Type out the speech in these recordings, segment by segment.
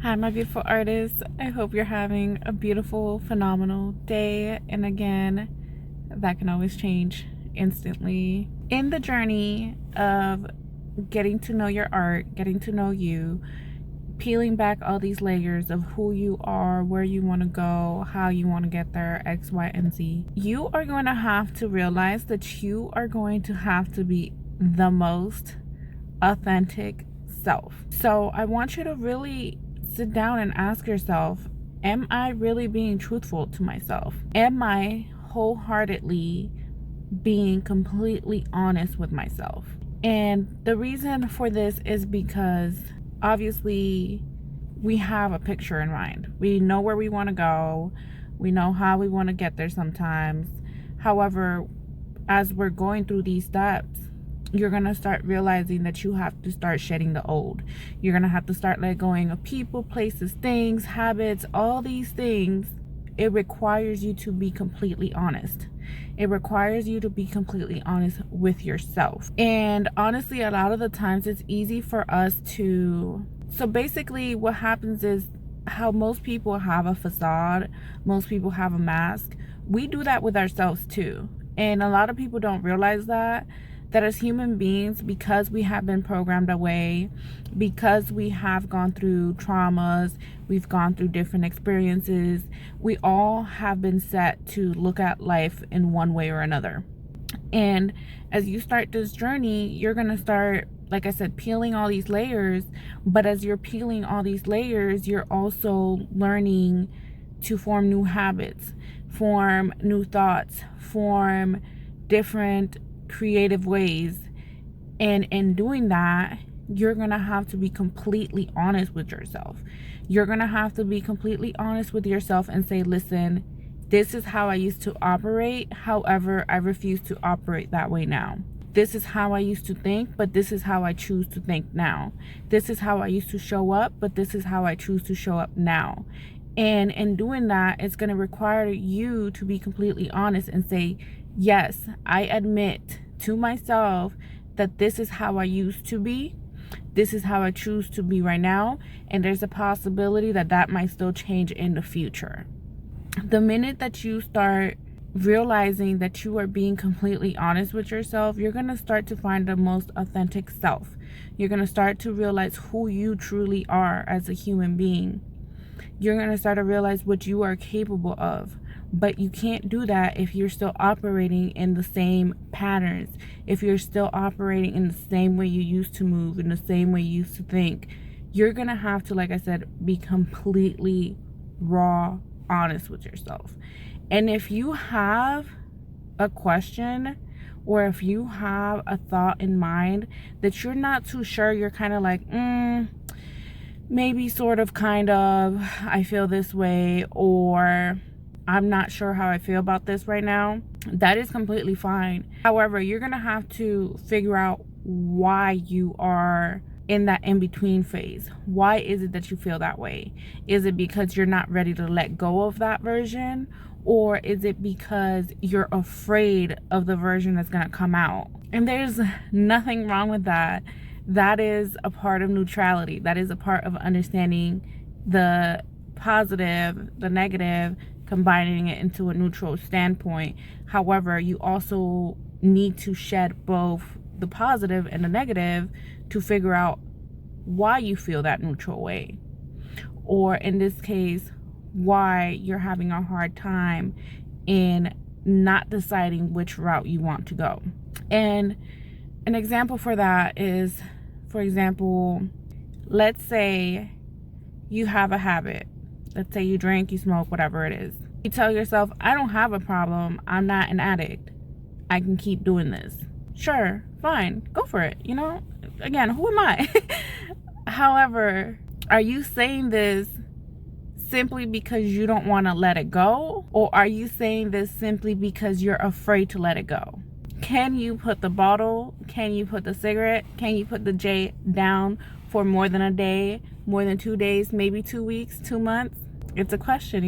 Hi, my beautiful artists. I hope you're having a beautiful, phenomenal day. And again, that can always change instantly. In the journey of getting to know your art, getting to know you, peeling back all these layers of who you are, where you want to go, how you want to get there, X, Y, and Z, you are going to have to realize that you are going to have to be the most authentic self. So I want you to really sit down and ask yourself, am I really being truthful to myself? Am I wholeheartedly being completely honest with myself? And the reason for this is because obviously we have a picture in mind. We know where we want to go. We know how we want to get there sometimes. However, as we're going through these steps, you're going to start realizing that you have to start shedding the old. You're going to have to start letting go of people, places, things, habits, all these things. It requires you to be completely honest. It requires you to be completely honest with yourself. And honestly, a lot of the times it's easy for us to... So basically what happens is how most people have a facade, most people have a mask. We do that with ourselves too. And a lot of people don't realize that as human beings, because we have been programmed away, because we have gone through traumas, we've gone through different experiences, we all have been set to look at life in one way or another. And as you start this journey, you're going to start, like I said, peeling all these layers. But as you're peeling all these layers, you're also learning to form new habits, form new thoughts, form different creative ways. And in doing that, you're gonna have to be completely honest with yourself. You're gonna have to be completely honest with yourself and say, listen, this is how I used to operate. However, I refuse to operate that way now. This is how I used to think, but this is how I choose to think now. This is how I used to show up, but this is how I choose to show up now. And in doing that, it's going to require you to be completely honest and say, yes, I admit to myself that this is how I used to be. This is how I choose to be right now. And there's a possibility that that might still change in the future. The minute that you start realizing that you are being completely honest with yourself, you're going to start to find the most authentic self. You're going to start to realize who you truly are as a human being. You're going to start to realize what you are capable of. But you can't do that if you're still operating in the same patterns, if you're still operating in the same way you used to move, in the same way you used to think. You're going to have to, like I said, be completely raw, honest with yourself. And if you have a question, or if you have a thought in mind that you're not too sure, you're kind of like, maybe, sort of, kind of, I feel this way, or I'm not sure how I feel about this right now, that is completely fine. However, you're going to have to figure out why you are in that in-between phase. Why is it that you feel that way? Is it because you're not ready to let go of that version? Or is it because you're afraid of the version that's going to come out? And there's nothing wrong with that. That is a part of neutrality. That is a part of understanding the positive, the negative, combining it into a neutral standpoint. However, you also need to shed both the positive and the negative to figure out why you feel that neutral way. Or in this case, why you're having a hard time in not deciding which route you want to go. And an example for that is, for example, let's say you have a habit. Let's say you drink, you smoke, whatever it is. You tell yourself, I don't have a problem. I'm not an addict. I can keep doing this. Sure, fine, go for it. Again, who am I? However, are you saying this simply because you don't want to let it go? Or are you saying this simply because you're afraid to let it go? Can you put the bottle, can you put the cigarette, can you put the J down for more than a day, more than 2 days, maybe 2 weeks, 2 months? It's a question,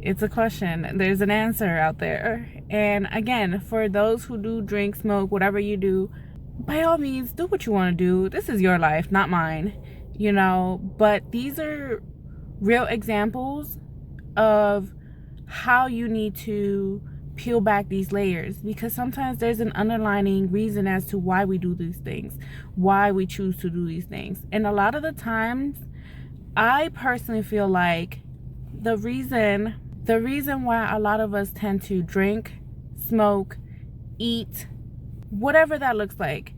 It's a question. There's an answer out there. And again, for those who do drink, smoke, whatever you do, by all means, do what you want to do. This is your life, not mine. you know, but these are real examples of how you need to peel back these layers, because sometimes there's an underlying reason as to why we do these things, why we choose to do these things. And a lot of the times, I personally feel like the reason why a lot of us tend to drink, smoke, eat, whatever that looks like,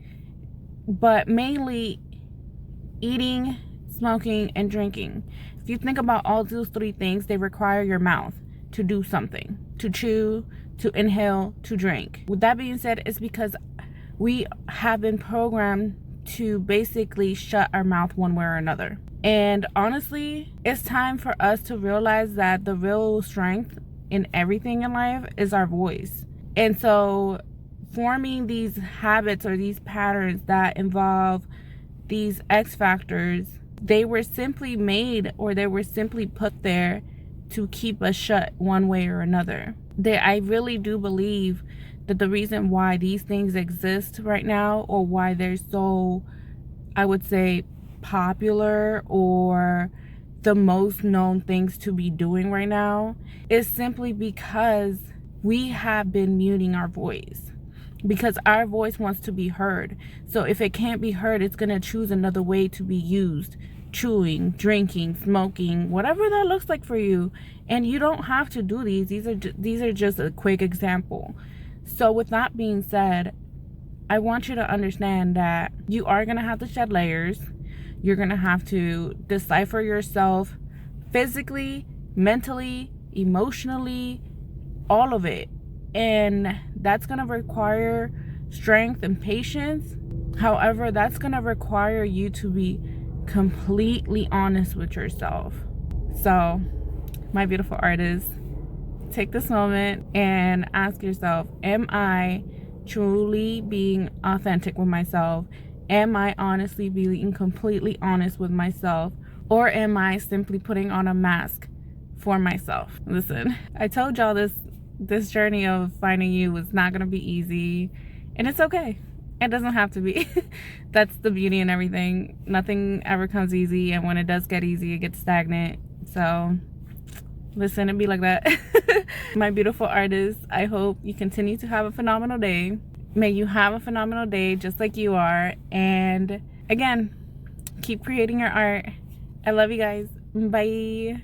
but mainly eating, smoking, and drinking. If you think about all those three things, they require your mouth to do something, to chew, to inhale, to drink. With that being said, it's because we have been programmed to basically shut our mouth one way or another. And honestly, it's time for us to realize that the real strength in everything in life is our voice. And so forming these habits or these patterns that involve these X factors, they were simply made, or they were simply put there to keep us shut one way or another. I really do believe that the reason why these things exist right now, or why they're so, I would say, popular, or the most known things to be doing right now, is simply because we have been muting our voice. Because our voice wants to be heard. So if it can't be heard, it's going to choose another way to be used. Chewing, drinking, smoking, whatever that looks like for you. And you don't have to do these. These are just a quick example. So with that being said, I want you to understand that you are going to have to shed layers. You're going to have to decipher yourself physically, mentally, emotionally, all of it. And that's going to require strength and patience. However, that's going to require you to be completely honest with yourself. So, my beautiful artists, take this moment and ask yourself, am I truly being authentic with myself? Am I honestly being completely honest with myself? Or am I simply putting on a mask for myself? Listen, I told y'all this journey of finding you was not going to be easy, and it's okay. It doesn't have to be. That's the beauty in everything. Nothing ever comes easy, and when it does get easy, it gets stagnant. So listen, it be like that. My beautiful artists, I hope you continue to have a phenomenal day. May you have a phenomenal day just like you are. And again, keep creating your art. I love you guys. Bye.